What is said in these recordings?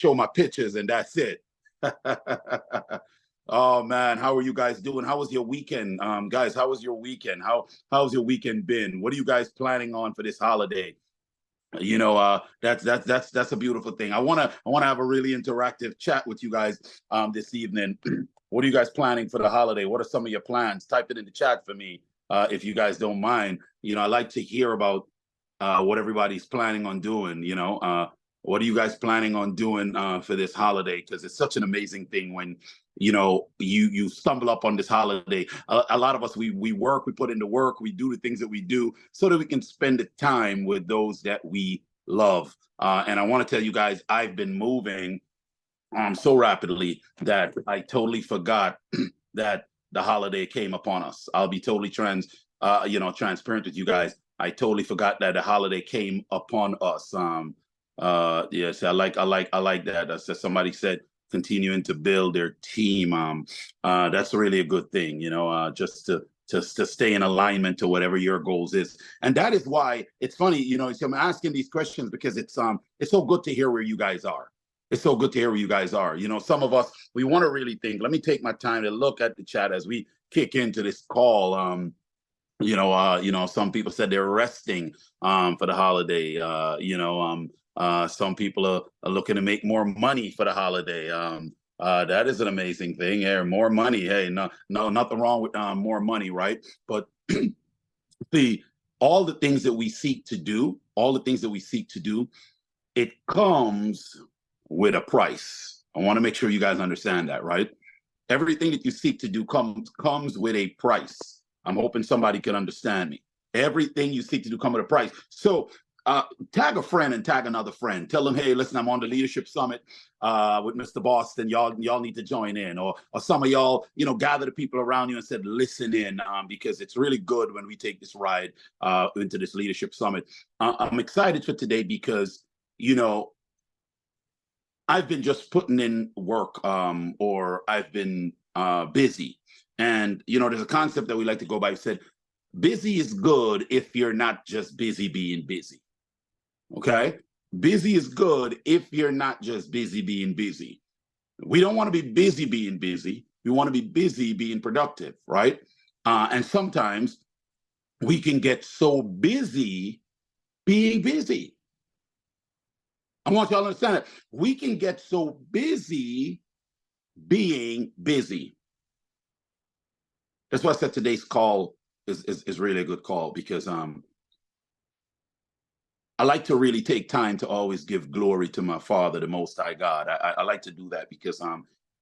show my pictures, and that's it. Oh man, how are you guys doing? How was your weekend, guys? How was your weekend? How's your weekend been? What are you guys planning on for this holiday? That's a beautiful thing. I wanna have a really interactive chat with you guys this evening. What are you guys planning for the holiday? What are some of your plans? Type it in the chat for me if you guys don't mind. I like to hear about what everybody's planning on doing. What are you guys planning on doing for this holiday? Because it's such an amazing thing when you stumble up on this holiday. A lot of us, we work, we put into work, we do the things that we do so that we can spend the time with those that we love. And I want to tell you guys, I've been moving so rapidly that I totally forgot that the holiday came upon us. I'll be totally transparent with you guys. I totally forgot that the holiday came upon us. Yes, I like that. As somebody said, continuing to build their team. That's really a good thing, just to stay in alignment to whatever your goals is. And that is why it's funny, so I'm asking these questions because it's so good to hear where you guys are. It's so good to hear where you guys are. Some of us, we want to really think. Let me take my time to look at the chat as we kick into this call. Some people said they're resting for the holiday. Some people are looking to make more money for the holiday. That is an amazing thing. Yeah, more money. Hey, no, nothing wrong with more money, right? But all the things that we seek to do, it comes with a price. I want to make sure you guys understand that, right? Everything that you seek to do comes with a price. I'm hoping somebody can understand me. Everything you seek to do comes with a price. So tag a friend and tag another friend. Tell them, hey, listen, I'm on the Leadership Summit with Mr. Boston. Y'all need to join in. Or some of y'all, gather the people around you and said, listen in, because it's really good when we take this ride into this Leadership Summit. I'm excited for today because, I've been just putting in work or I've been busy. And, there's a concept that we like to go by. We said, busy is good if you're not just busy being busy. Okay? Busy is good if you're not just busy being busy. We don't want to be busy being busy. We want to be busy being productive, right? And sometimes we can get so busy being busy. I want y'all to understand that. We can get so busy being busy. That's why I said today's call is really a good call, because I like to really take time to always give glory to my Father, the Most High God. I like to do that because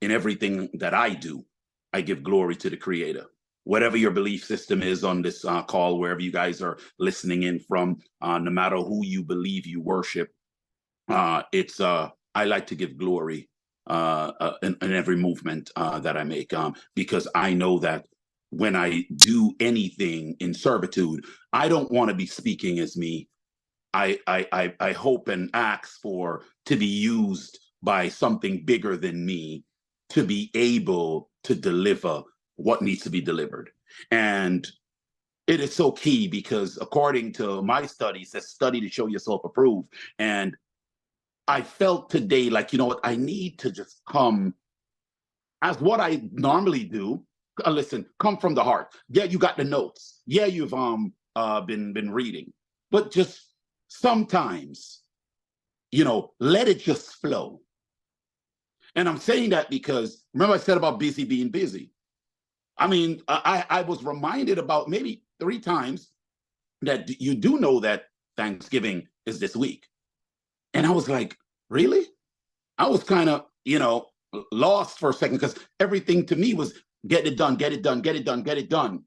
in everything that I do, I give glory to the Creator. Whatever your belief system is on this call, wherever you guys are listening in from, no matter who you believe you worship, I like to give glory in every movement that I make, because I know that when I do anything in servitude, I don't want to be speaking as me. I hope and ask to be used by something bigger than me to be able to deliver what needs to be delivered. And it is so key because according to my studies, says study to show yourself approved. And I felt today like, I need to just come as what I normally do. Listen, come from the heart. Yeah, you got the notes. Yeah, you've been reading, but just sometimes, let it just flow. And I'm saying that because remember I said about busy being busy. I mean, I was reminded about maybe 3 times that you do know that Thanksgiving is this week. And I was like, really? I was kind of, lost for a second because everything to me was get it done, get it done, get it done, get it done.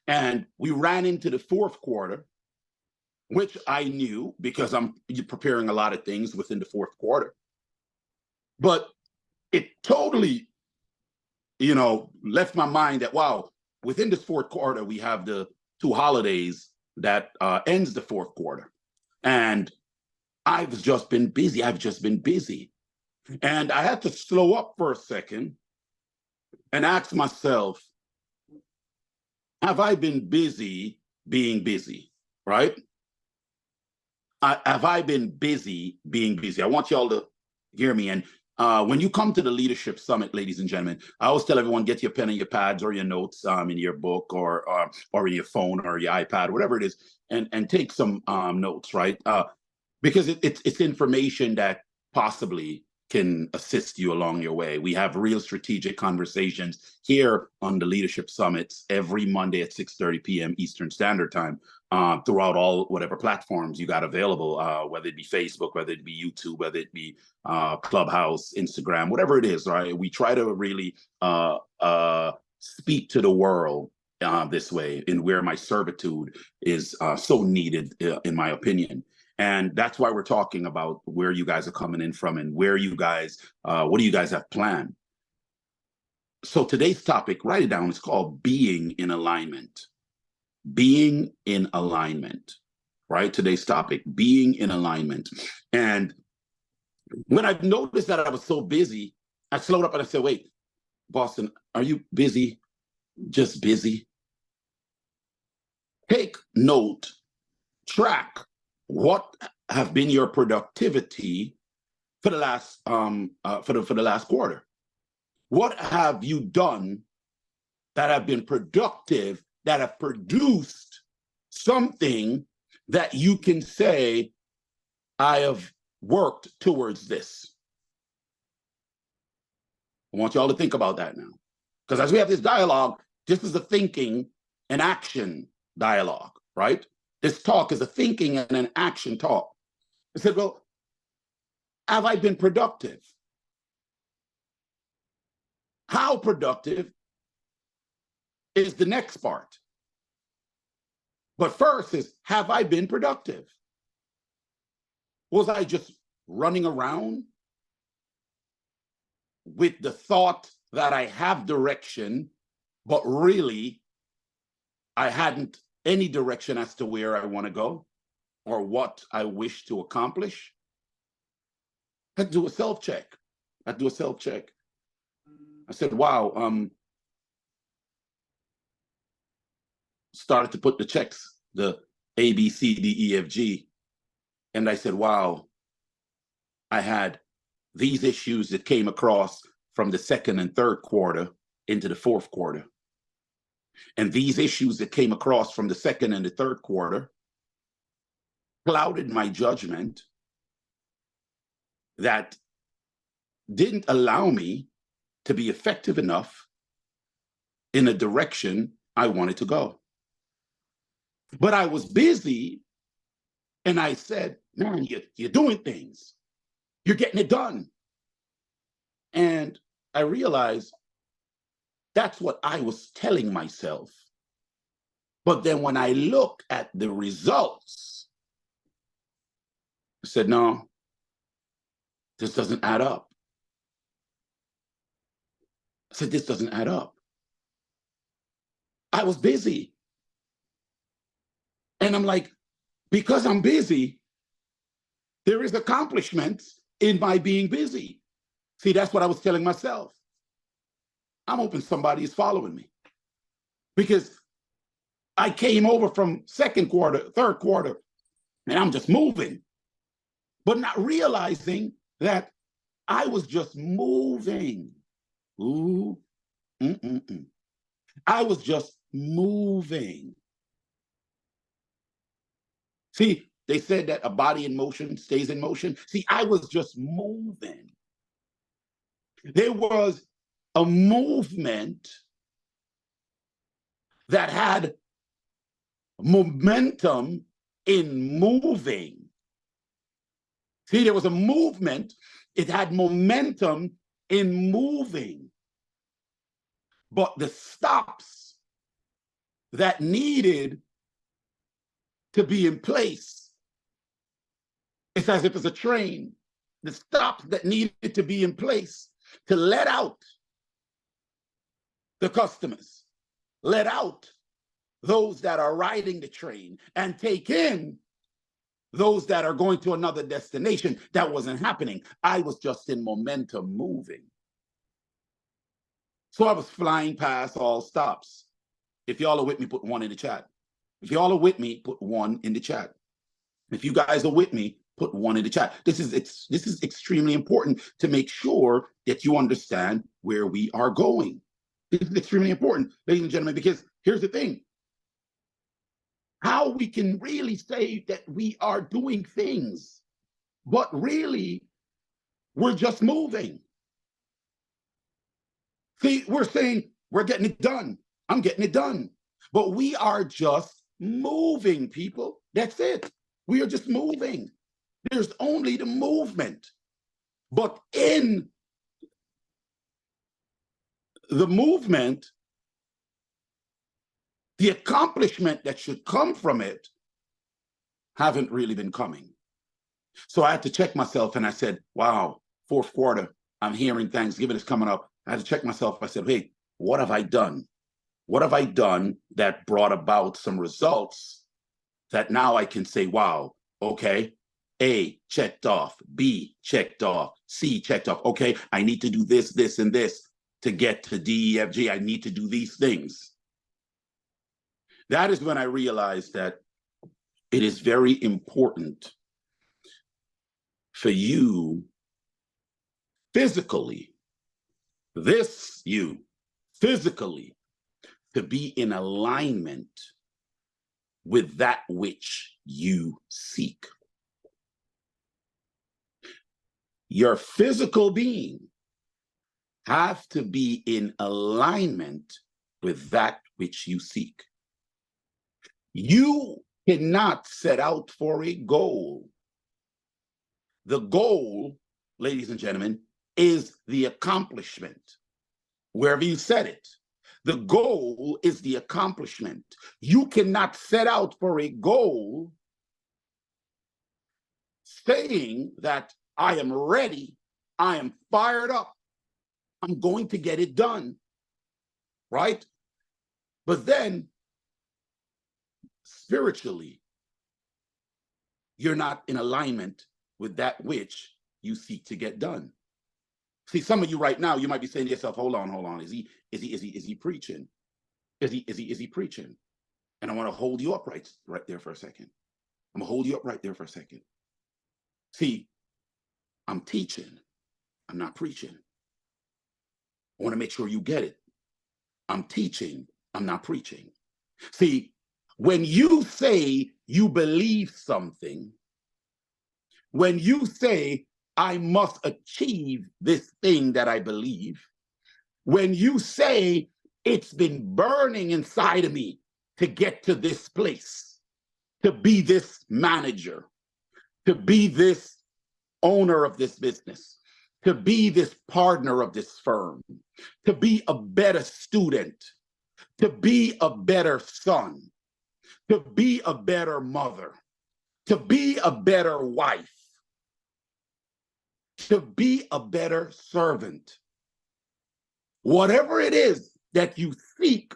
And we ran into the 4th quarter, which I knew because I'm preparing a lot of things within the 4th quarter. But it totally, left my mind that, wow, within this 4th quarter, we have the 2 holidays that ends the 4th quarter. And I've just been busy. And I had to slow up for a second and ask myself, have I been busy being busy, right? Have I been busy being busy? I want y'all to hear me. And When you come to the Leadership Summit, ladies and gentlemen, I always tell everyone, get your pen and your pads or your notes in your book or in your phone or your iPad, whatever it is, and take some notes, right? Because it's information that possibly can assist you along your way. We have real strategic conversations here on the Leadership Summits every Monday at 6:30 p.m. Eastern Standard Time throughout all whatever platforms you got available, whether it be Facebook, whether it be YouTube, whether it be Clubhouse, Instagram, whatever it is, right? We try to really speak to the world this way, and where my servitude is so needed, in my opinion. And that's why we're talking about where you guys are coming in from and where you guys, what do you guys have planned? So today's topic, write it down, it's called being in alignment. Being in alignment, right? Today's topic, being in alignment. And when I've noticed that I was so busy, I slowed up and I said, wait, Boston, are you busy? Just busy? Take note, track what have been your productivity for the last for the last quarter. What have you done that have been productive, that have produced something that you can say, I have worked towards this? I want y'all to think about that now. Because as we have this dialogue, this is a thinking and action dialogue, right? This talk is a thinking and an action talk. I said, well, have I been productive? How productive is the next part. But first is, have I been productive? Was I just running around with the thought that I have direction, but really I hadn't any direction as to where I want to go or what I wish to accomplish? I had to do a self-check. I said, wow, started to put the checks, the A, B, C, D, E, F, G. And I said, wow, I had these issues that came across from the second and third quarter into the fourth quarter. And these issues that came across from the second and the third quarter clouded my judgment, that didn't allow me to be effective enough in a direction I wanted to go. But I was busy, and I said, man, you're doing things. You're getting it done. And I realized that's what I was telling myself. But then when I look at the results, I said, no, this doesn't add up. I said, this doesn't add up. I was busy. And I'm like, because I'm busy, there is accomplishments in my being busy. See, that's what I was telling myself. I'm hoping somebody is following me, because I came over from second quarter, third quarter, and I'm just moving, but not realizing that I was just moving. Ooh, I was just moving. See, they said that a body in motion stays in motion. See, I was just moving. There was a movement that had momentum in moving. See, there was a movement, it had momentum in moving. But the stops that needed to be in place, it's as if it's a train. The stops that needed to be in place to let out the customers, let out those that are riding the train, and take in those that are going to another destination. That wasn't happening. I was just in momentum moving. So I was flying past all stops. If y'all are with me, put one in the chat. If y'all are with me, put one in the chat. If you guys are with me, put one in the chat. This is extremely important to make sure that you understand where we are going. This is extremely important, ladies and gentlemen, because here's the thing. How we can really say that we are doing things, but really we're just moving. See, we're saying we're getting it done. I'm getting it done. But we are just moving, people. That's it. We are just moving. There's only the movement. But in the movement, the accomplishment that should come from it haven't really been coming. So I had to check myself, and I said, wow, fourth quarter, I'm hearing Thanksgiving is coming up. I had to check myself. I said, hey, what have I done? What have I done that brought about some results that now I can say, wow, okay, A, checked off, B, checked off, C, checked off. Okay, I need to do this, this, and this to get to D, E, F, G. I need to do these things. That is when I realized that it is very important for you physically, physically, to be in alignment with that which you seek. Your physical being have to be in alignment with that which you seek. You cannot set out for a goal. The goal, ladies and gentlemen, is the accomplishment. Wherever you set it, the goal is the accomplishment. You cannot set out for a goal saying that I am ready, I am fired up, I'm going to get it done, right? But then, spiritually, you're not in alignment with that which you seek to get done. See, some of you right now, you might be saying to yourself, hold on. Is he preaching? Is he preaching? And I want to hold you up right there for a second. I'm gonna hold you up right there for a second. See, I'm teaching, I'm not preaching. I want to make sure you get it. I'm teaching, I'm not preaching. See, when you say you believe something, when you say, I must achieve this thing that I believe, when you say, it's been burning inside of me to get to this place, to be this manager, to be this owner of this business, to be this partner of this firm, to be a better student, to be a better son, to be a better mother, to be a better wife, to be a better servant. Whatever it is that you seek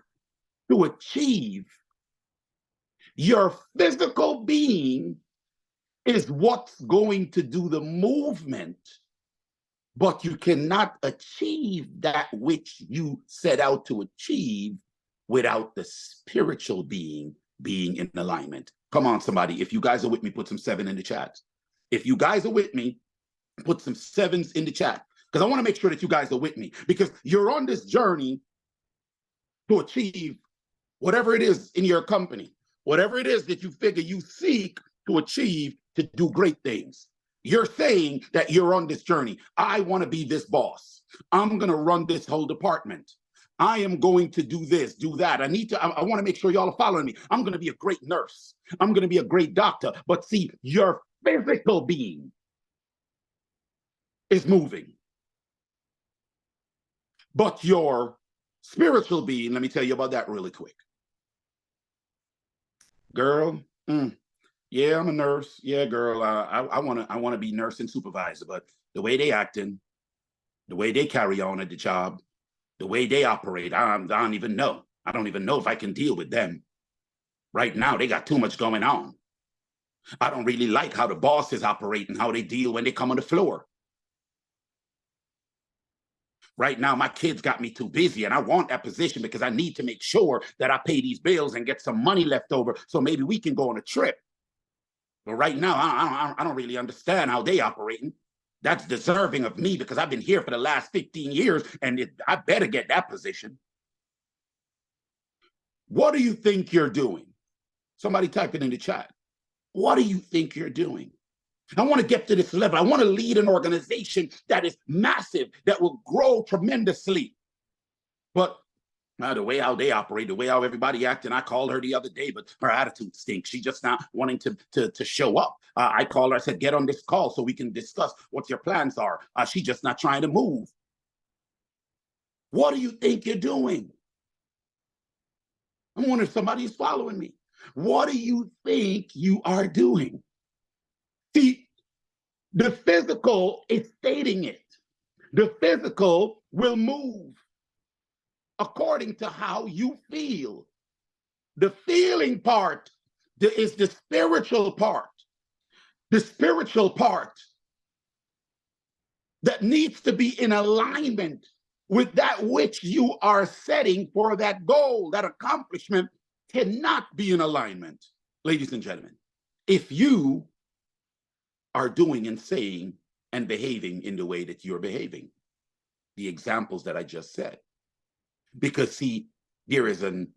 to achieve, your physical being is what's going to do the movement, but you cannot achieve that which you set out to achieve without the spiritual being in alignment. Come on, somebody. If you guys are with me, put some 7 in the chat. If you guys are with me, put some 7s in the chat, because I want to make sure that you guys are with me, because you're on this journey to achieve whatever it is in your company, whatever it is that you figure you seek to achieve to do great things. You're saying that you're on this journey. I want to be this boss. I'm going to run this whole department. I am going to do this, do that. I want to make sure y'all are following me. I'm going to be a great nurse. I'm going to be a great doctor. But see, your physical being is moving. But your spiritual being, let me tell you about that really quick. Girl, yeah, I'm a nurse. Yeah, girl, I want to be nurse and supervisor, but the way they acting, the way they carry on at the job, the way they operate, I don't even know. I don't even know if I can deal with them. Right now, they got too much going on. I don't really like how the bosses operate and how they deal when they come on the floor. Right now, my kids got me too busy, and I want that position because I need to make sure that I pay these bills and get some money left over so maybe we can go on a trip. But right now, I don't really understand how they operating. That's deserving of me because I've been here for the last 15 years and I better get that position. What do you think you're doing? Somebody type it in the chat. What do you think you're doing? I want to get to this level. I want to lead an organization that is massive, that will grow tremendously. But the way how they operate, the way how everybody acting, I called her the other day, but her attitude stinks. She's just not wanting to show up. I called her, I said, get on this call so we can discuss what your plans are. She's just not trying to move. What do you think you're doing? I'm wondering if somebody's following me. What do you think you are doing? See, the physical is stating it. The physical will move according to how you feel. The feeling part is the spiritual part. The spiritual part that needs to be in alignment with that which you are setting for that goal, that accomplishment cannot be in alignment, ladies and gentlemen, if you are doing and saying and behaving in the way that you're behaving. The examples that I just said. Because see, there is an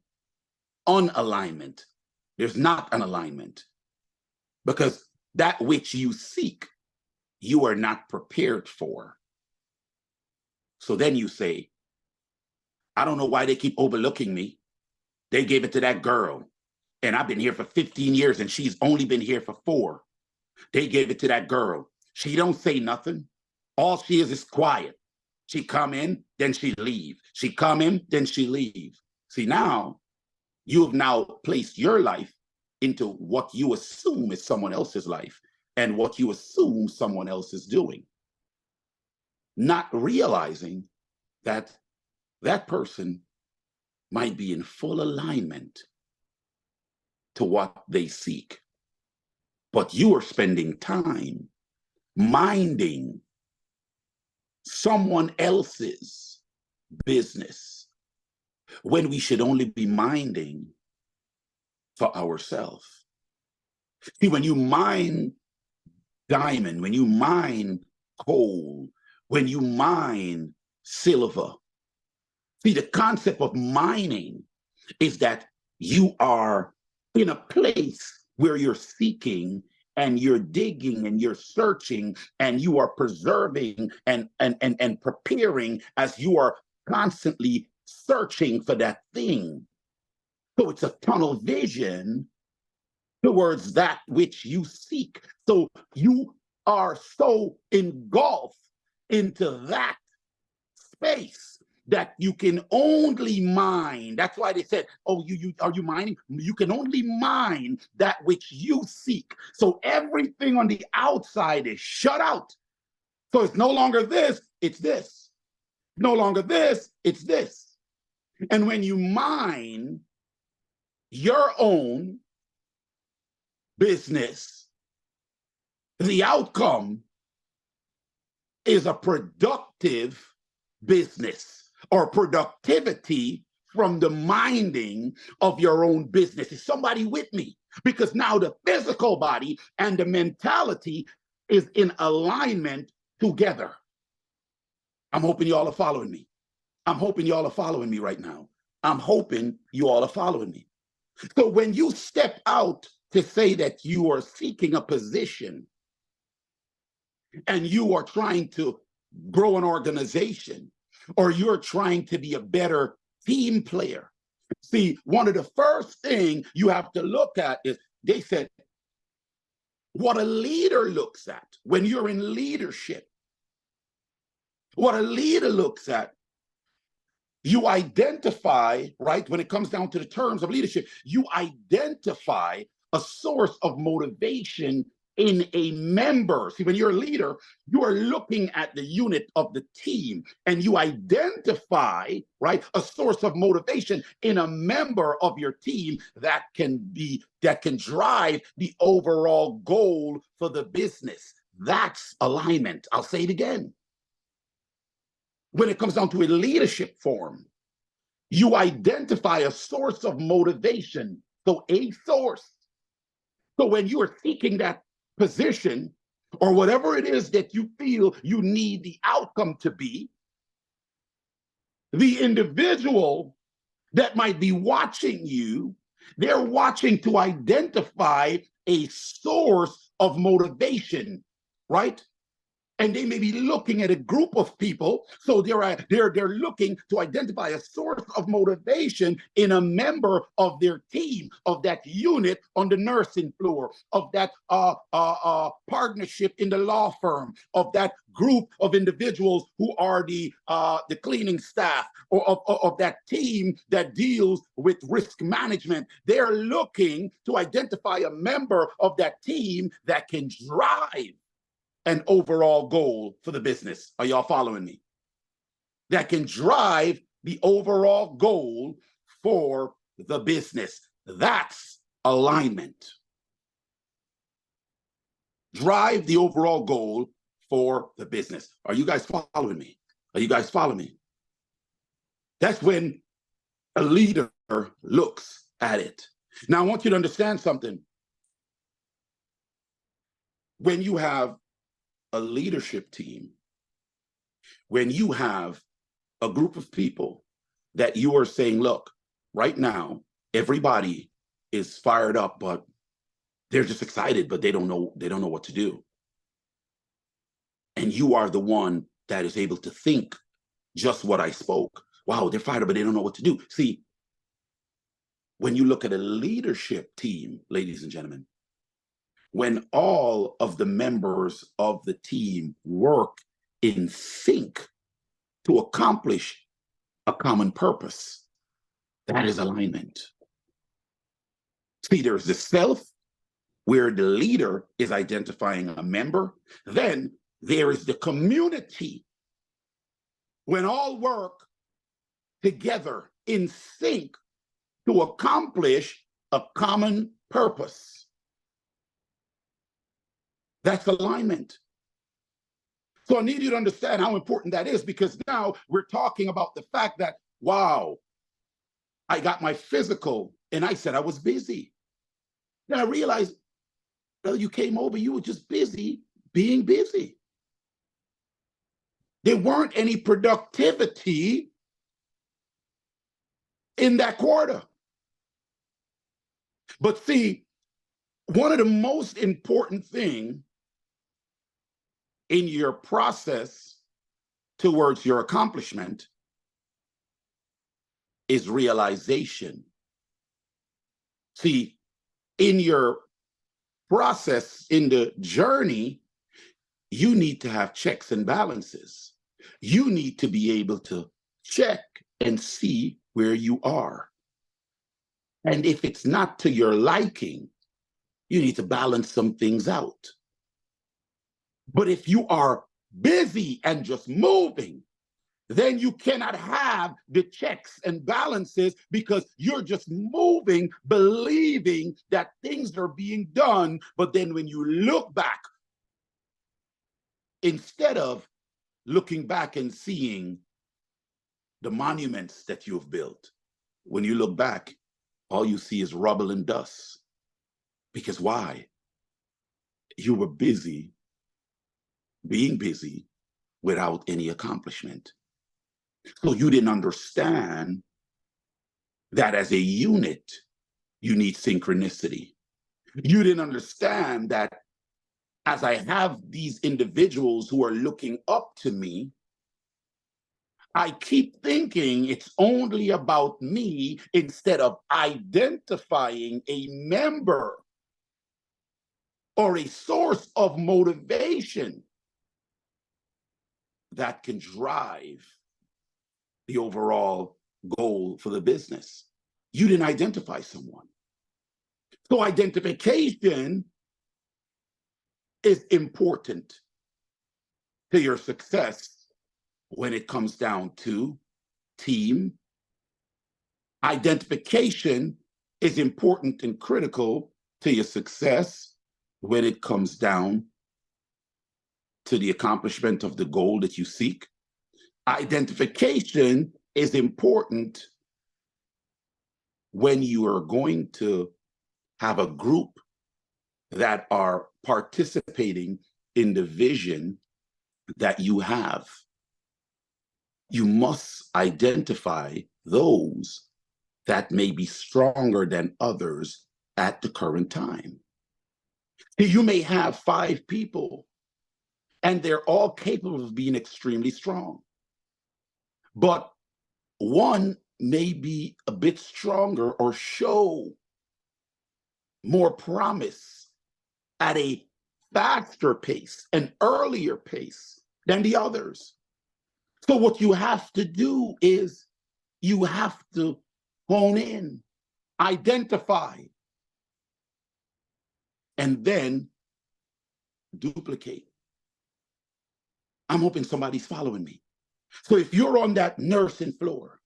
unalignment. There's not an alignment. Because that which you seek, you are not prepared for. So then you say, I don't know why they keep overlooking me. They gave it to that girl. And I've been here for 15 years and she's only been here for 4. They gave it to that girl. She don't say nothing. All she is quiet. She come in, then she leave. She come in, then she leave. See, now you have now placed your life into what you assume is someone else's life and what you assume someone else is doing. Not realizing that that person might be in full alignment to what they seek. But you are spending time minding someone else's business when we should only be minding for ourselves. See, when you mine diamond, when you mine coal, when you mine silver, see, the concept of mining is that you are in a place where you're seeking and you're digging and you're searching and you are preserving and preparing as you are constantly searching for that thing. So it's a tunnel vision towards that which you seek. So you are so engulfed into that space that you can only mine. That's why they said, oh, are you mining? You can only mine that which you seek. So everything on the outside is shut out. So it's no longer this, it's this. No longer this, it's this. And when you mine your own business, the outcome is a productive business or productivity from the minding of your own business. Is somebody with me? Because now the physical body and the mentality is in alignment together. I'm hoping you all are following me. I'm hoping you all are following me right now. I'm hoping you all are following me. So when you step out to say that you are seeking a position and you are trying to grow an organization, or you're trying to be a better team player. See, one of the first things you have to look at is, they said, what a leader looks at when you're in leadership. What a leader looks at, you identify, right, when it comes down to the terms of leadership, you identify a source of motivation in a member. See, when you're a leader, you are looking at the unit of the team and you identify, right, a source of motivation in a member of your team that can drive the overall goal for the business. That's alignment. I'll say it again. When it comes down to a leadership form, you identify a source of motivation. So a source So when you are seeking that position or whatever it is that you feel you need the outcome to be, the individual that might be watching you, they're watching to identify a source of motivation, right? And they may be looking at a group of people, so they're looking to identify a source of motivation in a member of their team, of that unit on the nursing floor, of that partnership in the law firm, of that group of individuals who are the cleaning staff, or of that team that deals with risk management. They're looking to identify a member of that team that can drive an overall goal for the business. Are y'all following me? That can drive the overall goal for the business. That's alignment. Drive the overall goal for the business. Are you guys following me? Are you guys following me? That's when a leader looks at it. Now, I want you to understand something. When you have a leadership team, when you have a group of people that you are saying, look, right now, everybody is fired up, but they're just excited, but they don't know what to do. And you are the one that is able to think just what I spoke. Wow, they're fired up, but they don't know what to do. See, when you look at a leadership team, ladies and gentlemen, when all of the members of the team work in sync to accomplish a common purpose, that is alignment. See, there's the self, where the leader is identifying a member. Then there is the community, when all work together in sync to accomplish a common purpose. That's alignment. So I need you to understand how important that is, because now we're talking about the fact that, wow, I got my physical and I said I was busy. Then I realized, well, you came over, you were just busy being busy. There weren't any productivity in that quarter. But see, one of the most important things in your process towards your accomplishment is realization. See, in your process, in the journey, you need to have checks and balances. You need to be able to check and see where you are. And if it's not to your liking, you need to balance some things out. But if you are busy and just moving, then you cannot have the checks and balances, because you're just moving, believing that things are being done. But then when you look back, instead of looking back and seeing the monuments that you've built, when you look back, all you see is rubble and dust. Because why? You were busy being busy without any accomplishment. So you didn't understand that as a unit, you need synchronicity. You didn't understand that as I have these individuals who are looking up to me, I keep thinking it's only about me, instead of identifying a member or a source of motivation that can drive the overall goal for the business. You didn't identify someone. So identification is important to your success when it comes down to team. Identification is important and critical to your success when it comes down to the accomplishment of the goal that you seek. Identification is important when you are going to have a group that are participating in the vision that you have. You must identify those that may be stronger than others at the current time. You may have 5 people and they're all capable of being extremely strong, but one may be a bit stronger or show more promise at a faster pace, an earlier pace than the others. So what you have to do is you have to hone in, identify, and then duplicate. I'm hoping somebody's following me. So if you're on that nursing floor,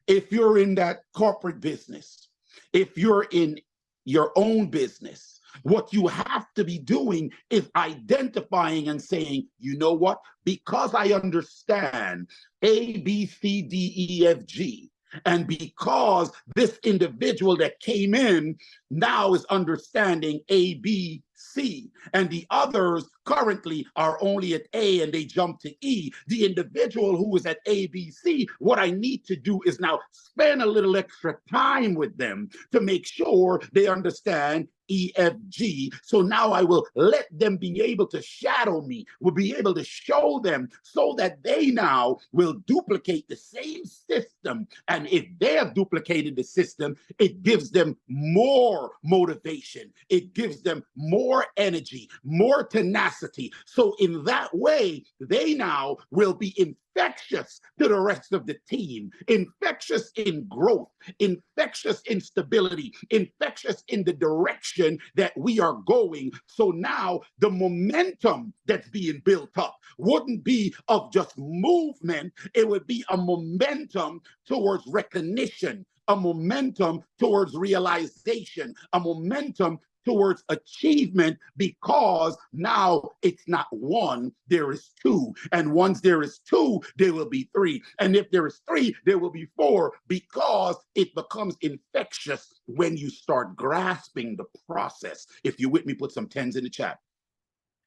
if you're in that corporate business, if you're in your own business, what you have to be doing is identifying and saying, you know what? Because I understand A, B, C, D, E, F, G, and because this individual that came in now is understanding A, B, C, and the others currently are only at A and they jump to E. The individual who is at A, B, C, what I need to do is now spend a little extra time with them to make sure they understand EFG. So now I will let them be able to shadow me, will be able to show them so that they now will duplicate the same system. And if they have duplicated the system, it gives them more motivation. It gives them more energy, more tenacity. So in that way, they now will be infectious to the rest of the team, infectious in growth, infectious in stability, infectious in the direction that we are going. So now the momentum that's being built up wouldn't be of just movement, it would be a momentum towards recognition, a momentum towards realization, a momentum towards achievement, because now it's not one, there is two. And once there is two, there will be three. And if there is three, there will be four, because it becomes infectious when you start grasping the process. If you're with me, put some 10s in the chat.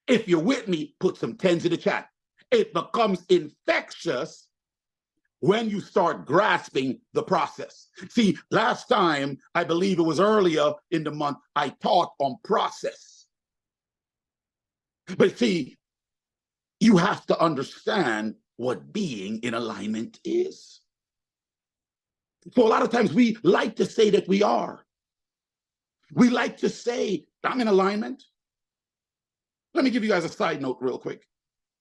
If you're with me, put some 10s in the chat. It becomes infectious when you start grasping the process. See, last time, I believe it was earlier in the month, I taught on process. But see, you have to understand what being in alignment is. So a lot of times we like to say that we are. We like to say, I'm in alignment. Let me give you guys a side note real quick.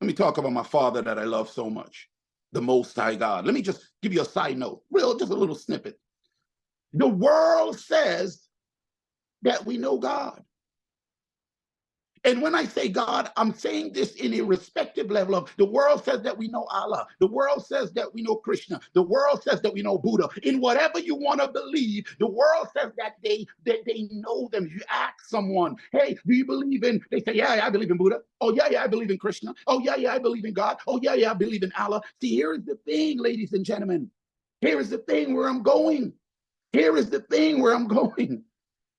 Let me talk about my father that I love so much, the Most High God. Let me just give you a side note, just a little snippet. The world says that we know God. And when I say God, I'm saying this in a respective level of the world says that we know Allah. The world says that we know Krishna. The world says that we know Buddha. In whatever you want to believe, the world says that they know them. You ask someone, hey, do you believe in? They say, yeah, I believe in Buddha. Oh, yeah, I believe in Krishna. Oh, yeah, I believe in God. Oh, yeah, I believe in Allah. See, here is the thing, ladies and gentlemen. Here is the thing where I'm going. Here is the thing where I'm going.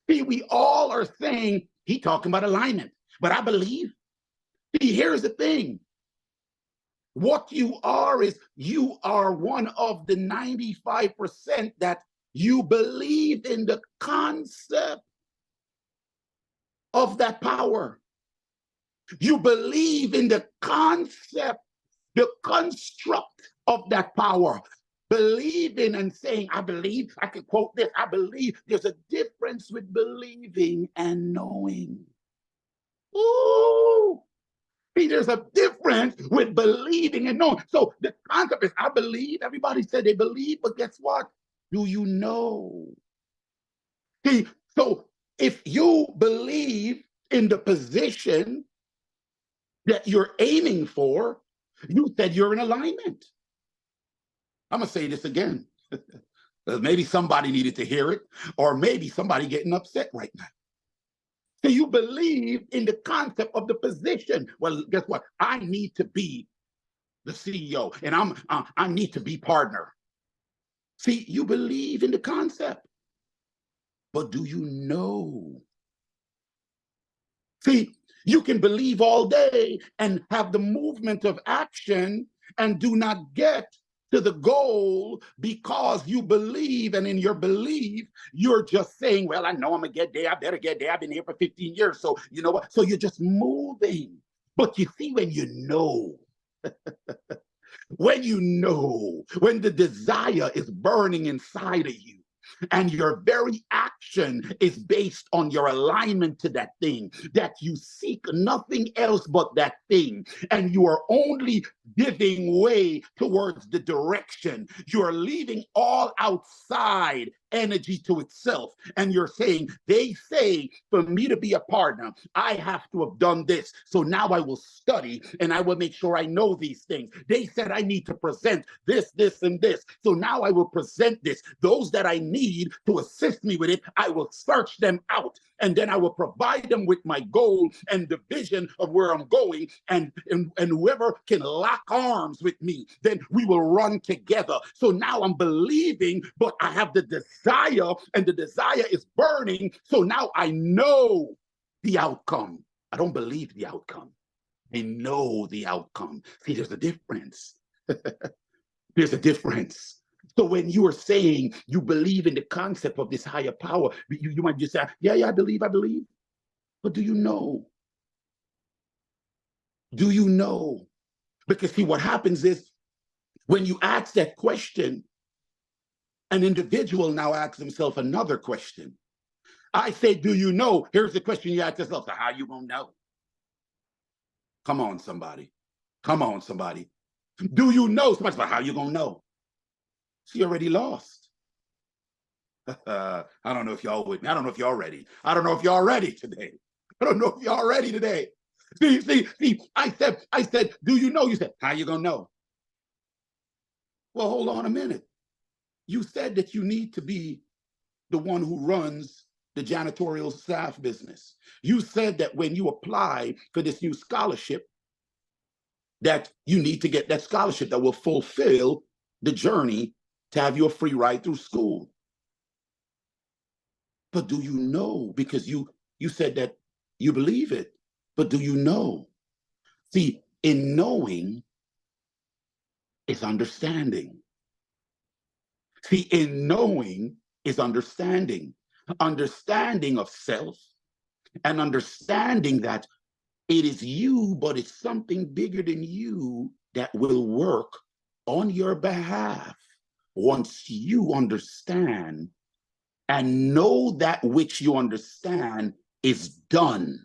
See, we all are saying, he talking about alignment. But I believe, see, here's the thing. What you are is you are one of the 95% that you believe in the concept of that power. You believe in the concept, the construct of that power. Believing and saying, I believe, I can quote this, I believe. There's a difference with believing and knowing. Ooh, see, there's a difference with believing and knowing. So the concept is, I believe. Everybody said they believe, but guess what? Do you know? See, so if you believe in the position that you're aiming for, you said you're in alignment. I'm gonna say this again. Maybe somebody needed to hear it, or maybe somebody getting upset right now. So you believe in the concept of the position. Well, guess what? I need to be the CEO, and I need to be partner. See, you believe in the concept, but do you know See, you can believe all day and have the movement of action and do not get to the goal because you believe, and in your belief, you're just saying, well, I know I'm gonna get there, I better get there. I've been here for 15 years, so you know what? So you're just moving. But you see, when the desire is burning inside of you, and your very action is based on your alignment to that thing, that you seek nothing else but that thing, and you are only giving way towards the direction. You are leaving all outside energy to itself, and you're saying, they say for me to be a partner, I have to have done this. So now I will study and I will make sure I know these things. They said I need to present this, this, and this. So now I will present this. Those that I need to assist me with it, I will search them out. And then I will provide them with my goal and the vision of where I'm going. And whoever can lock arms with me, then we will run together. So now I'm believing, but I have the desire, and the desire is burning. So now I know the outcome. I don't believe the outcome. I know the outcome. See, there's a difference. There's a difference. So when you are saying you believe in the concept of this higher power, you might just say, yeah, I believe. But do you know? Do you know? Because see, what happens is when you ask that question, an individual now asks himself another question. I say, do you know? Here's the question you ask yourself. So how you gonna know? Come on, somebody. Come on, somebody. Do you know? Somebody's like, how you gonna know? She already lost. I don't know if y'all with me. I don't know if y'all ready. I don't know if y'all ready today. I don't know if y'all ready today. See, I said, do you know? You said, how you gonna know? Well, hold on a minute. You said that you need to be the one who runs the janitorial staff business. You said that when you apply for this new scholarship, that you need to get that scholarship that will fulfill the journey to have you a free ride through school. But do you know? Because you said that you believe it, but do you know? See, in knowing is understanding. See, in knowing is understanding. Understanding of self, and understanding that it is you, but it's something bigger than you that will work on your behalf once you understand and know that which you understand is done.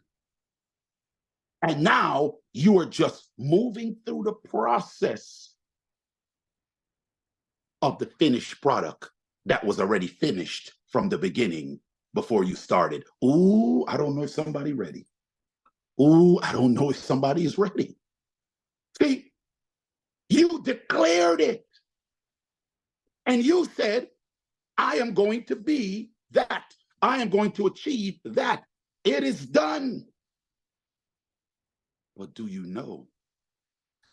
And now you are just moving through the process of the finished product that was already finished from the beginning before you started. Ooh, I don't know if somebody ready. Ooh, I don't know if somebody is ready. See, you declared it. And you said, I am going to be that. I am going to achieve that. It is done. But do you know?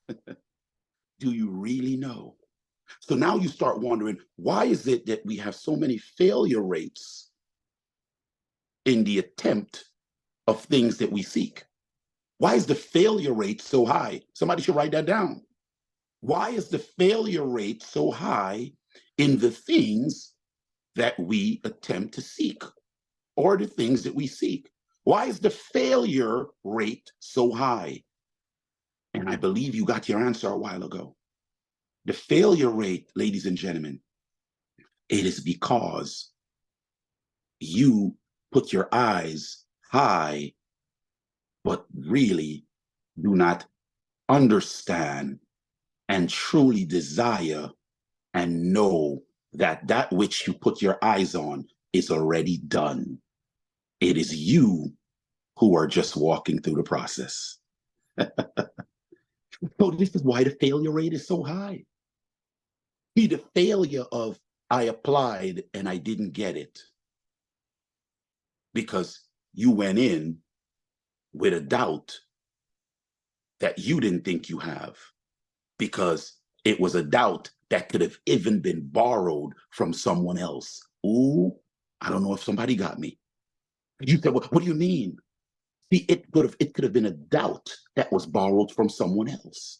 Do you really know? So now you start wondering, why is it that we have so many failure rates in the attempt of things that we seek? Why is the failure rate so high? Somebody should write that down. Why is the failure rate so high in the things that we attempt to seek, or the things that we seek? Why is the failure rate so high? And I believe you got your answer a while ago. The failure rate, ladies and gentlemen, it is because you put your eyes high, but really do not understand and truly desire and know that that which you put your eyes on is already done. It is you who are just walking through the process. So this is why the failure rate is so high. See, the failure of I applied and I didn't get it because you went in with a doubt that you didn't think you have, because it was a doubt that could have even been borrowed from someone else. Ooh, I don't know if somebody got me. You said, what do you mean? See, it could have been a doubt that was borrowed from someone else.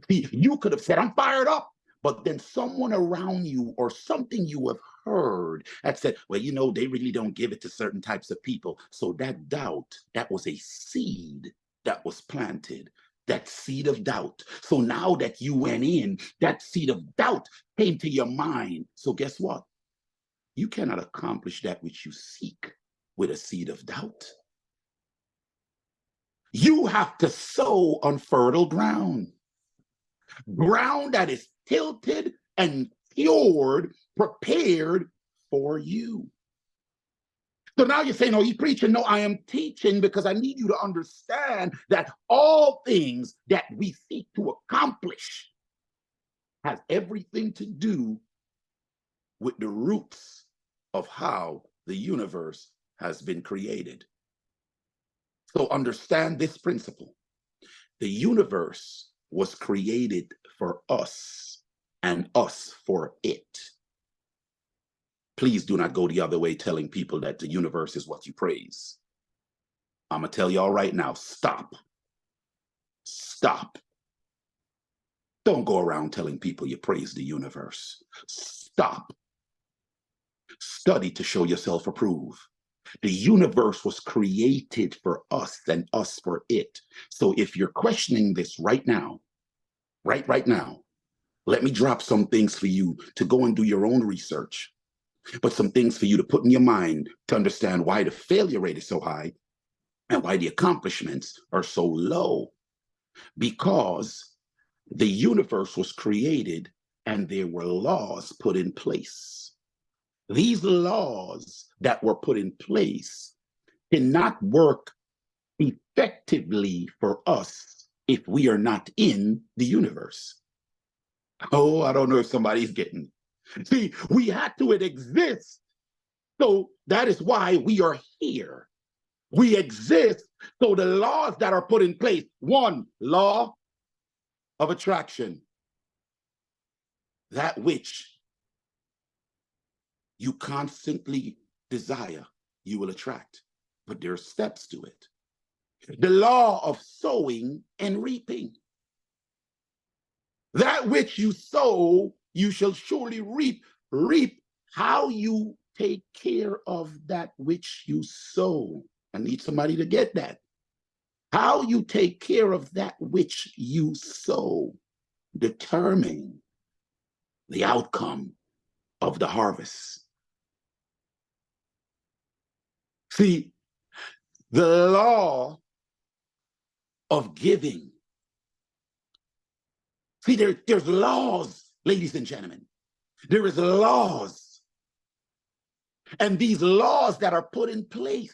See, you could have said, I'm fired up, but then someone around you or something you have heard that said, well, they really don't give it to certain types of people. So that doubt, that was a seed that was planted, that seed of doubt. So now that you went in, that seed of doubt came to your mind. So guess what? You cannot accomplish that which you seek with a seed of doubt. You have to sow on fertile ground, ground that is tilted and cured, prepared for you. So now you're saying, oh, you preaching? No, I am teaching because I need you to understand that all things that we seek to accomplish has everything to do with the roots of how the universe has been created. So understand this principle. The universe was created for us and us for it. Please do not go the other way telling people that the universe is what you praise. I'm going to tell y'all right now, stop. Stop. Don't go around telling people you praise the universe. Stop. Study to show yourself approved. The universe was created for us and us for it. So if you're questioning this right now, right now, let me drop some things for you to go and do your own research, but some things for you to put in your mind to understand why the failure rate is so high and why the accomplishments are so low. Because the universe was created and there were laws put in place. These laws that were put in place cannot work effectively for us if we are not in the universe. Oh, I don't know if somebody's getting it. See, we had to exist. So that is why we are here. We exist. So the laws that are put in place, one, law of attraction, that which you constantly desire, you will attract. But there are steps to it. The law of sowing and reaping. That which you sow, you shall surely reap. Reap how you take care of that which you sow. I need somebody to get that. How you take care of that which you sow determine the outcome of the harvest. See, the law of giving. See, there's laws, ladies and gentlemen. There is laws. And these laws that are put in place,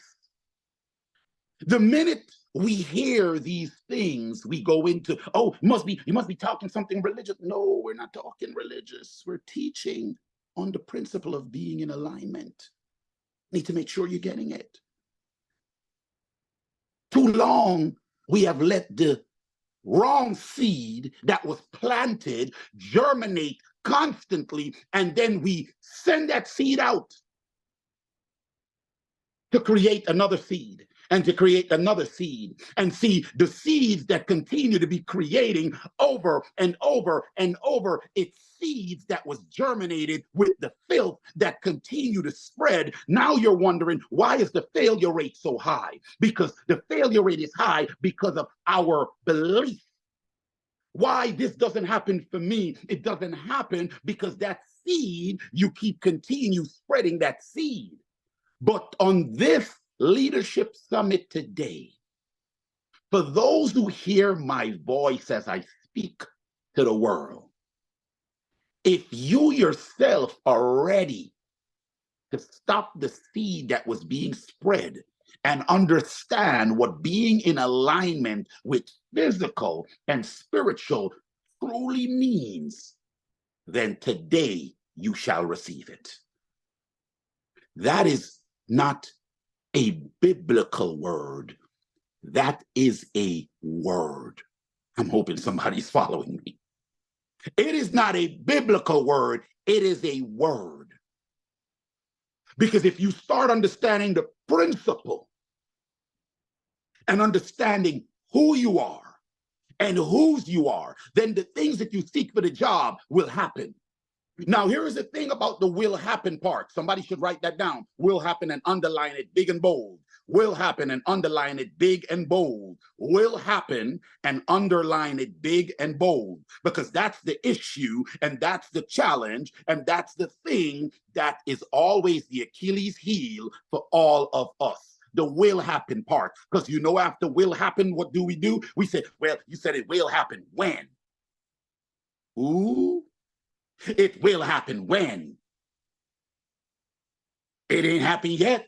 the minute we hear these things, we go into, oh, you must be talking something religious. No, we're not talking religious. We're teaching on the principle of being in alignment. Need to make sure you're getting it. Too long, we have let the wrong seed that was planted germinate constantly, and then we send that seed out to create another seed and to create another seed. And see, the seeds that continue to be creating over and over and over, it's seeds that was germinated with the filth that continue to spread. Now you're wondering, why is the failure rate so high? Because the failure rate is high because of our belief. Why this doesn't happen for me? It doesn't happen because that seed, you continue spreading that seed. But on this leadership summit today, for those who hear my voice as I speak to the world, if you yourself are ready to stop the seed that was being spread and understand what being in alignment with physical and spiritual truly means, then today you shall receive it. That is not a biblical word. That is a word. I'm hoping somebody's following me. It is not a biblical word. It is a word. Because if you start understanding the principle and understanding who you are and whose you are, then the things that you seek for the job will happen. Now, here is the thing about the will happen part. Somebody should write that down. Will happen and underline it big and bold. Will happen and underline it big and bold. Will happen and underline it big and bold. Because that's the issue and that's the challenge and that's the thing that is always the Achilles heel for all of us. The will happen part. Because you know, after will happen, what do? We say, well, you said it will happen. When? Ooh. It will happen when? It ain't happened yet.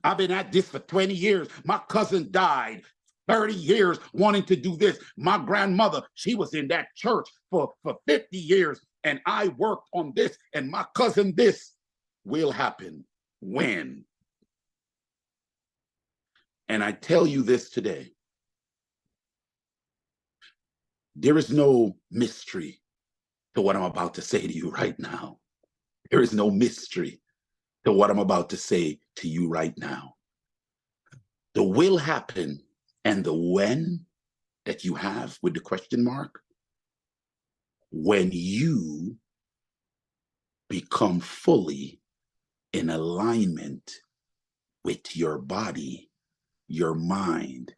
I've been at this for 20 years. My cousin died 30 years wanting to do this. My grandmother, she was in that church for 50 years, and I worked on this, and my cousin, this will happen when? And I tell you this today, there is no mystery to what I'm about to say to you right now. There is no mystery to what I'm about to say to you right now. The will happen and the when that you have with the question mark, when you become fully in alignment with your body, your mind,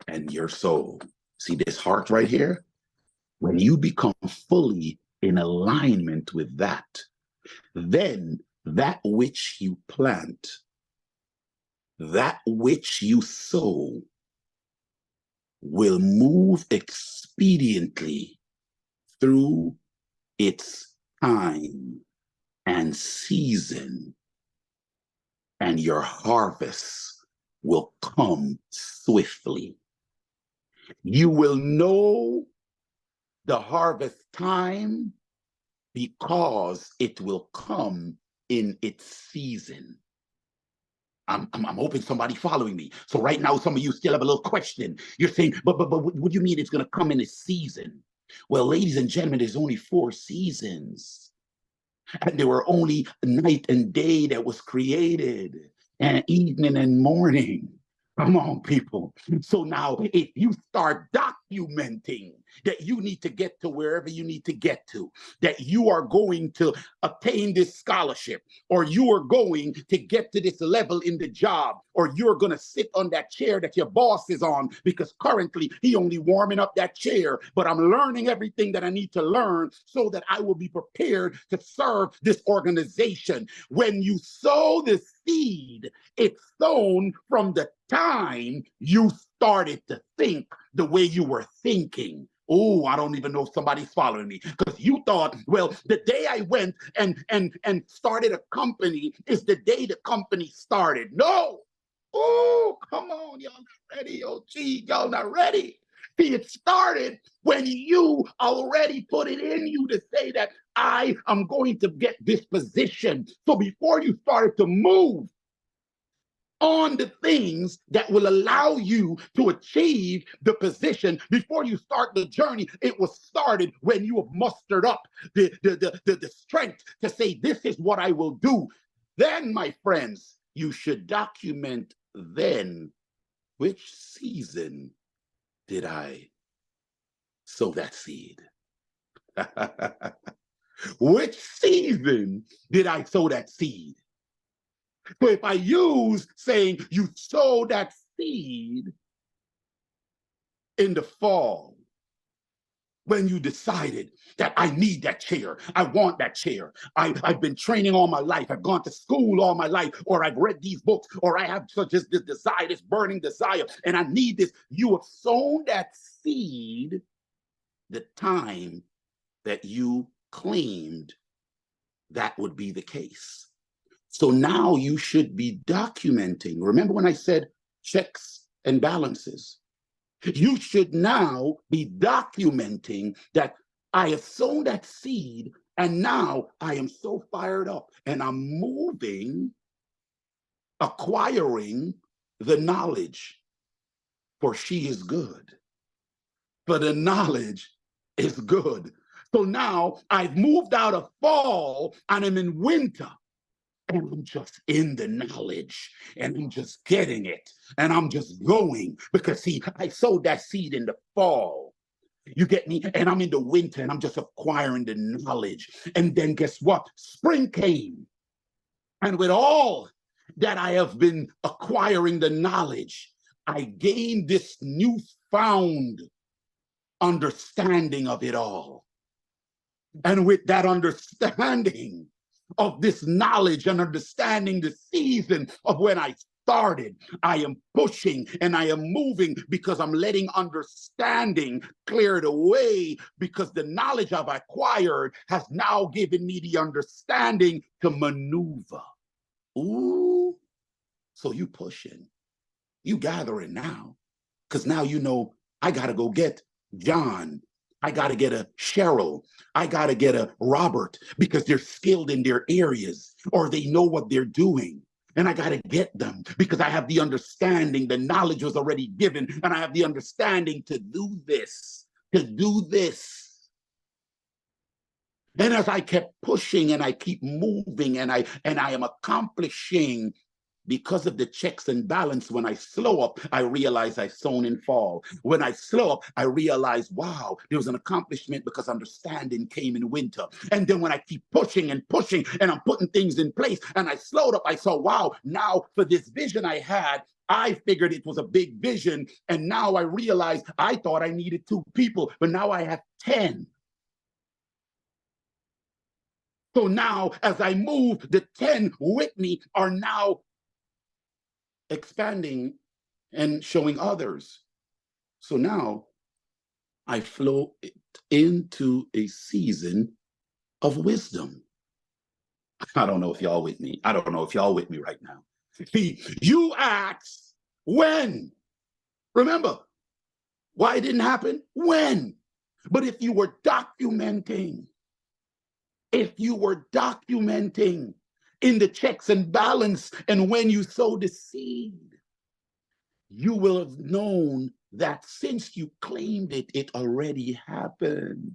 and your soul. See this heart right here? When you become fully in alignment with that, then that which you plant, that which you sow, will move expediently through its time and season, and your harvest will come swiftly. You will know the harvest time because it will come in its season. I'm hoping somebody following me. So right now, some of you still have a little question. You're saying, but what do you mean it's going to come in a season? Well, ladies and gentlemen, there's only 4 seasons. And there were only night and day that was created, and evening and morning. Come on, people. So now, if you start documenting that you need to get to wherever you need to get to, that you are going to obtain this scholarship, or you are going to get to this level in the job, or you're going to sit on that chair that your boss is on, because currently he only warming up that chair, but I'm learning everything that I need to learn so that I will be prepared to serve this organization. When you sow the seed, it's sown from the time you started to think the way you were thinking. Oh, I don't even know if somebody's following me, because you thought, well, the day I went and started a company is the day the company started. No. Oh, come on, y'all not ready. Oh, gee, y'all not ready. See, it started when you already put it in you to say that I am going to get this position. So before you started to move on the things that will allow you to achieve the position, before you start the journey, it was started when you have mustered up the strength to say, this is what I will do. Then, my friends, you should document then, which season did I sow that seed? Which season did I sow that seed? So if I use saying you sow that seed in the fall, when you decided that I need that chair, I want that chair, I've been training all my life, I've gone to school all my life, or I've read these books, or I have such as this desire, this burning desire, and I need this. You have sown that seed the time that you claimed that would be the case. So now you should be documenting. Remember when I said checks and balances? You should now be documenting that I have sown that seed, and now I am so fired up and I'm moving, acquiring the knowledge, for she is good. For the knowledge is good. So now I've moved out of fall and I'm in winter. and I'm just in the knowledge and I'm just getting it and I'm just going because see, I sowed that seed in the fall. You get me? And I'm in the winter and I'm just acquiring the knowledge. And then guess what? Spring came. And with all that I have been acquiring the knowledge, I gained this newfound understanding of it all. And with that understanding of this knowledge and understanding the season of when I started, I am pushing and I am moving because I'm letting understanding clear the way because the knowledge I've acquired has now given me the understanding to maneuver. Ooh, so you pushing, you gathering now, because now you know I got to go get John. I got to get a Cheryl. I got to get a Robert because they're skilled in their areas or they know what they're doing. And I got to get them because I have the understanding. The knowledge was already given and I have the understanding to do this, to do this. And as I kept pushing and I keep moving and I am accomplishing because of the checks and balance, when I slow up, I realize I sown in fall. When I slow up, I realize, wow, there was an accomplishment because understanding came in winter. And then when I keep pushing and pushing and I'm putting things in place and I slowed up, I saw, wow, now for this vision I had, I figured it was a big vision. And now I realize I thought I needed 2 people, but now I have 10. So now as I move, the 10 with me are now expanding and showing others. So now I flow into a season of wisdom. I don't know if y'all with me. I don't know if y'all with me right now. See, you ask when. Remember, why it didn't happen? When. But if you were documenting in the checks and balance and when you sow the seed, you will have known that since you claimed it, it already happened.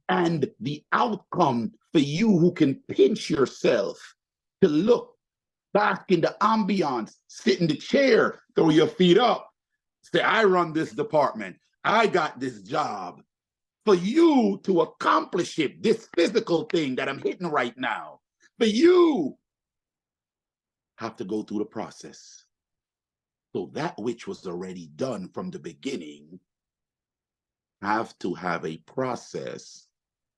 And the outcome for you who can pinch yourself to look back in the ambiance, sit in the chair, throw your feet up, say, I run this department, I got this job. For you to accomplish it, this physical thing that I'm hitting right now, for you have to go through the process. So that which was already done from the beginning have to have a process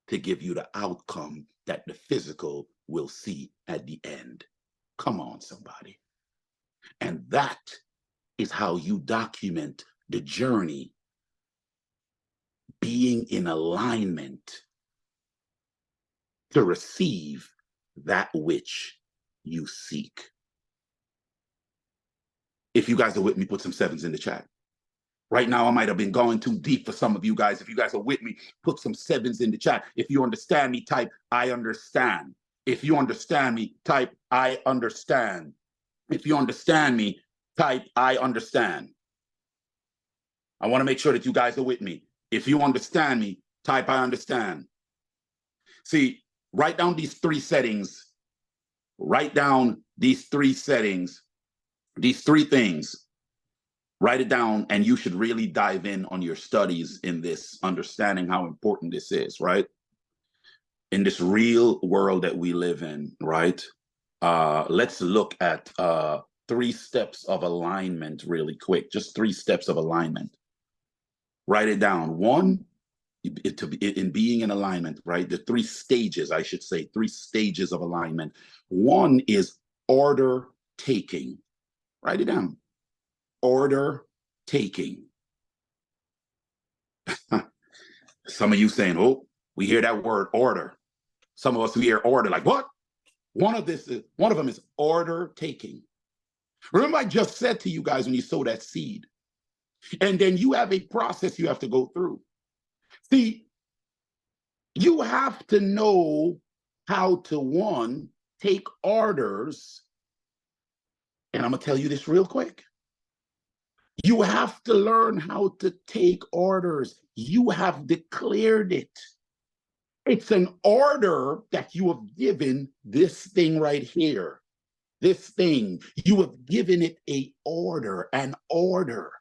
to give you the outcome that the physical will see at the end. Come on, somebody. And that is how you document the journey, being in alignment to receive that which you seek. If you guys are with me, put some 7s in the chat. Right now, I might have been going too deep for some of you guys. If you guys are with me, put some 7s in the chat. If you understand me, type, I understand. If you understand me, type, I understand. If you understand me, type, I understand. I want to make sure that you guys are with me. If you understand me, type, I understand. See, write down these 3 settings. Write down these 3 settings, these 3 things. Write it down, and you should really dive in on your studies in this, understanding how important this is, right? In this real world that we live in, right? Let's look at 3 steps of alignment really quick, just 3 steps of alignment. Write it down. 1, in being in alignment, right? The 3 stages, I should say, 3 stages of alignment. 1 is order taking. Write it down. Order taking. Some of you saying, oh, we hear that word order. Some of us, we hear order like, what? One of them is order taking. Remember, I just said to you guys when you sow that seed, and then you have a process you have to go through. See, you have to know how to, 1, take orders. And I'm going to tell you this real quick. You have to learn how to take orders. You have declared it. It's an order that you have given this thing right here. This thing, you have given it an order.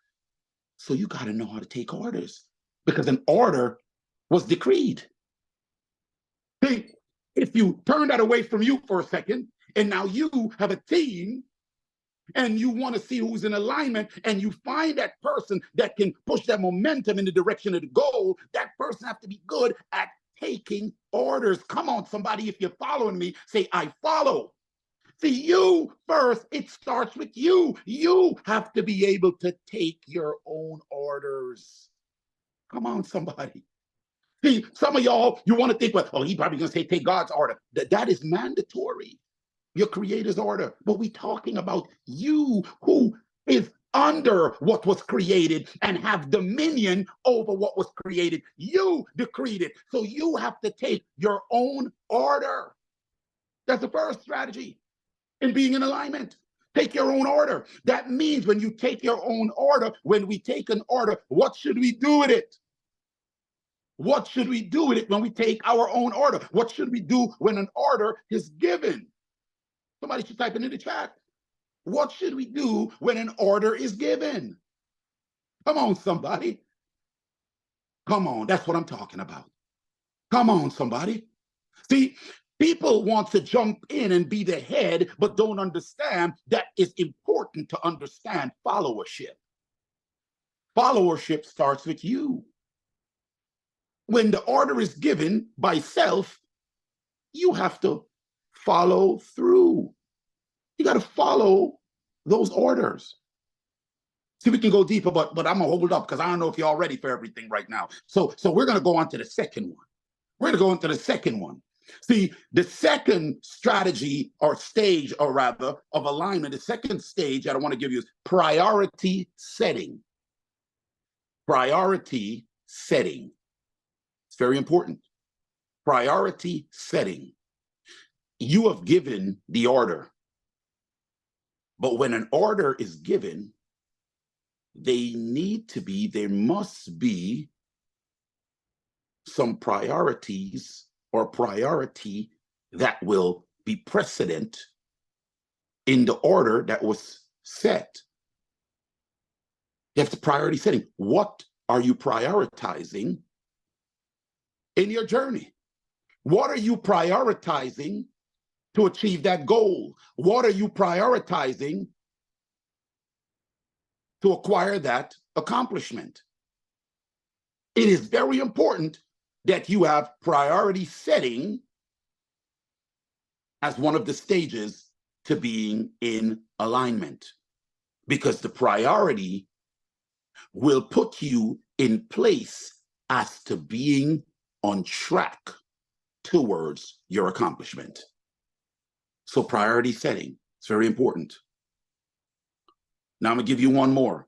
So you got to know how to take orders because an order was decreed. See, if you turn that away from you for a second, and now you have a team and you want to see who's in alignment, and you find that person that can push that momentum in the direction of the goal, that person has to be good at taking orders. Come on, somebody, if you're following me, say, I follow. See, you first, it starts with you. You have to be able to take your own orders. Come on, somebody. See, some of y'all, you want to think, well, oh, he probably going to say, take God's order. That is mandatory, your creator's order. But we're talking about you who is under what was created and have dominion over what was created. You decreed it. So you have to take your own order. That's the first strategy in being in alignment. Take your own order. That means when you take your own order, when we take an order, what should we do with it? What should we do with it when we take our own order? What should we do when an order is given? Somebody should type it in the chat. What should we do when an order is given? Come on, somebody. Come on, that's what I'm talking about. Come on, somebody. See, people want to jump in and be the head, but don't understand that it's important to understand followership. Followership starts with you. When the order is given by self, you have to follow through. You got to follow those orders. See, we can go deeper, but I'm gonna hold it up because I don't know if you're all ready for everything right now. So we're gonna go on to the second one. We're gonna go into the second one. See, the second strategy or stage, or rather, of alignment, the second stage that I want to give you is priority setting. Priority setting. It's very important. Priority setting. You have given the order. But when an order is given, there must be some priorities or priority that will be precedent in the order that was set. You have to priority setting. What are you prioritizing in your journey? What are you prioritizing to achieve that goal? What are you prioritizing to acquire that accomplishment? It is very important that you have priority setting as one of the stages to being in alignment, because the priority will put you in place as to being on track towards your accomplishment. So priority setting, it's very important. Now I'm gonna give you one more.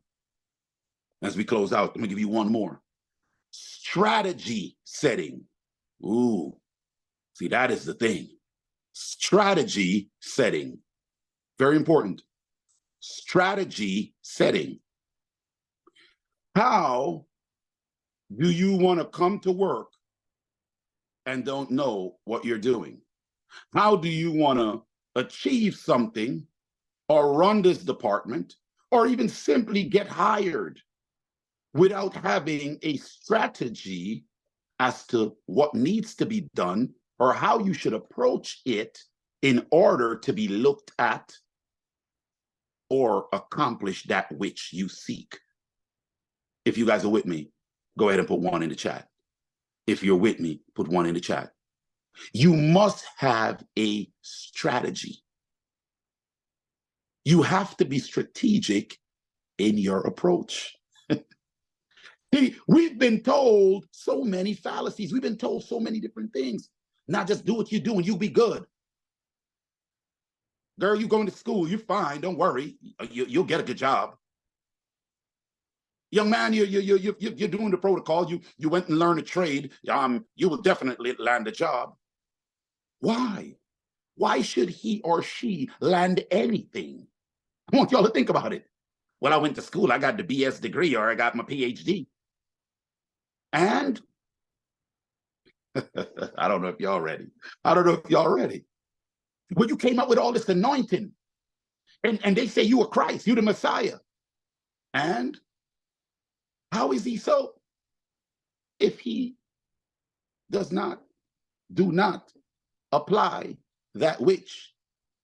As we close out, I'm gonna give you one more. Strategy setting. Ooh, see, that is the thing. Strategy setting, very important. Strategy setting. How do you want to come to work and don't know what you're doing? How do you want to achieve something or run this department or even simply get hired without having a strategy as to what needs to be done or how you should approach it in order to be looked at or accomplish that which you seek? If you guys are with me, go ahead and put one in the chat. If you're with me, put one in the chat. You must have a strategy. You have to be strategic in your approach. See, we've been told so many fallacies. We've been told so many different things. Not just do what you do and you'll be good. Girl, you going to school, you're fine, don't worry. You'll get a good job. Young man, you're doing the protocol. You went and learned a trade. You will definitely land a job. Why? Why should he or she land anything? I want y'all to think about it. Well, I went to school, I got the BS degree or I got my PhD. And I don't know if y'all ready. I don't know if y'all ready. When you came up with all this anointing, and they say you are Christ, you the Messiah. And how is he so? If he do not apply that which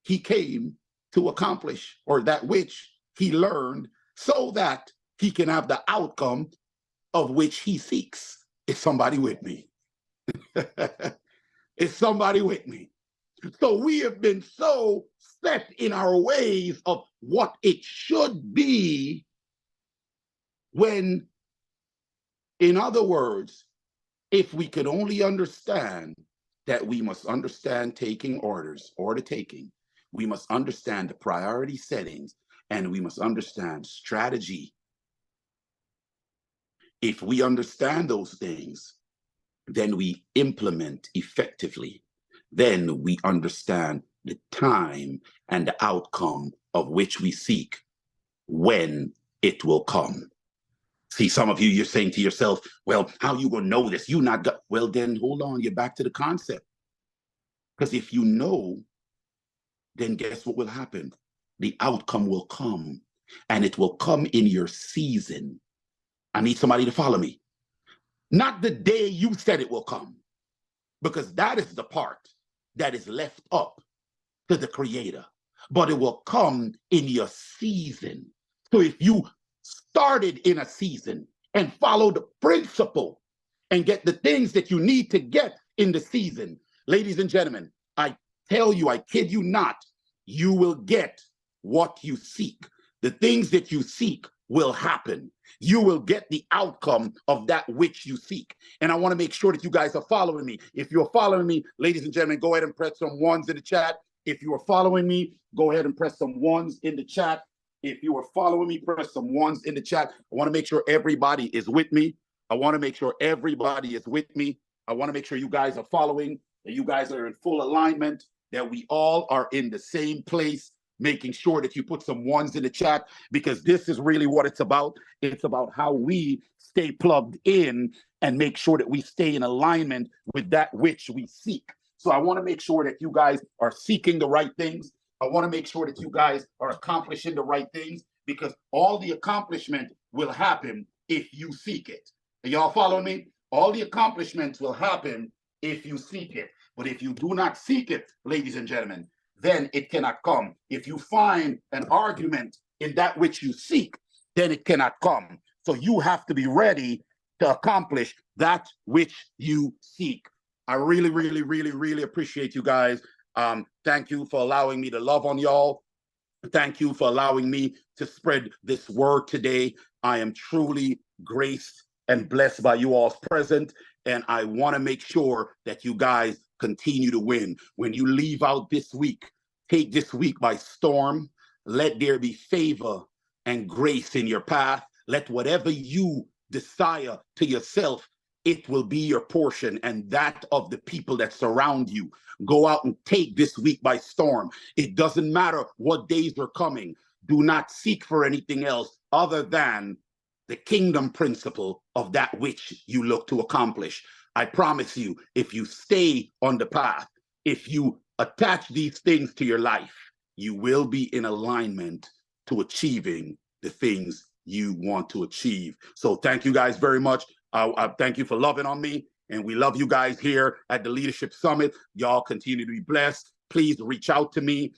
he came to accomplish, or that which he learned, so that he can have the outcome of which he seeks. Is somebody with me? Is somebody with me? So we have been so set in our ways of what it should be, when, in other words, if we could only understand that we must understand taking orders, order taking, we must understand the priority settings, and we must understand strategy. If we understand those things, then we implement effectively. Then we understand the time and the outcome of which we seek, when it will come. See, some of you, you're saying to yourself, well, how you gonna know this? You not got, well, then hold on, you're back to the concept. Because if you know, then guess what will happen? The outcome will come, and it will come in your season. I need somebody to follow me. Not the day you said it will come, because that is the part that is left up to the Creator. But it will come in your season. So if you started in a season and follow the principle and get the things that you need to get in the season, ladies and gentlemen, I tell you, I kid you not, you will get what you seek. The things that you seek will happen. You will get the outcome of that which you seek. And I want to make sure that you guys are following me. If you're following me, ladies and gentlemen, go ahead and press some ones in the chat. If you are following me, go ahead and press some ones in the chat. If you are following me, press some ones in the chat. I want to make sure everybody is with me. I want to make sure everybody is with me. I want to make sure you guys are following, that you guys are in full alignment, that we all are in the same place, making sure that you put some ones in the chat, because this is really what it's about. It's about how we stay plugged in and make sure that we stay in alignment with that which we seek. So I want to make sure that you guys are seeking the right things. I want to make sure that you guys are accomplishing the right things, because all the accomplishment will happen if you seek it. Are y'all following me? All the accomplishments will happen if you seek it. But if you do not seek it, ladies and gentlemen, then it cannot come. If you find an argument in that which you seek, then it cannot come. So you have to be ready to accomplish that which you seek. I really, really, really, really appreciate you guys. Thank you for allowing me to love on y'all. Thank you for allowing me to spread this word today. I am truly graced and blessed by you all's presence. And I want to make sure that you guys continue to win. When you leave out this week, take this week by storm. Let there be favor and grace in your path. Let whatever you desire to yourself, it will be your portion and that of the people that surround you. Go out and take this week by storm. It doesn't matter what days are coming. Do not seek for anything else other than the kingdom principle of that which you look to accomplish. I promise you, if you stay on the path, if you attach these things to your life, you will be in alignment to achieving the things you want to achieve. So thank you guys very much. I thank you for loving on me, and we love you guys here at the Leadership Summit. Y'all continue to be blessed. Please reach out to me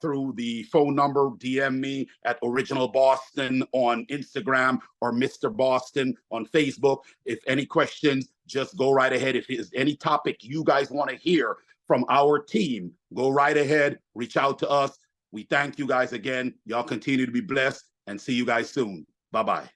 through the phone number, DM me at Original Boston on Instagram, or Mr. Boston on Facebook. If any questions, just go right ahead. If there's any topic you guys want to hear from our team, go right ahead, reach out to us. We thank you guys again. Y'all continue to be blessed, and see you guys soon. Bye-bye.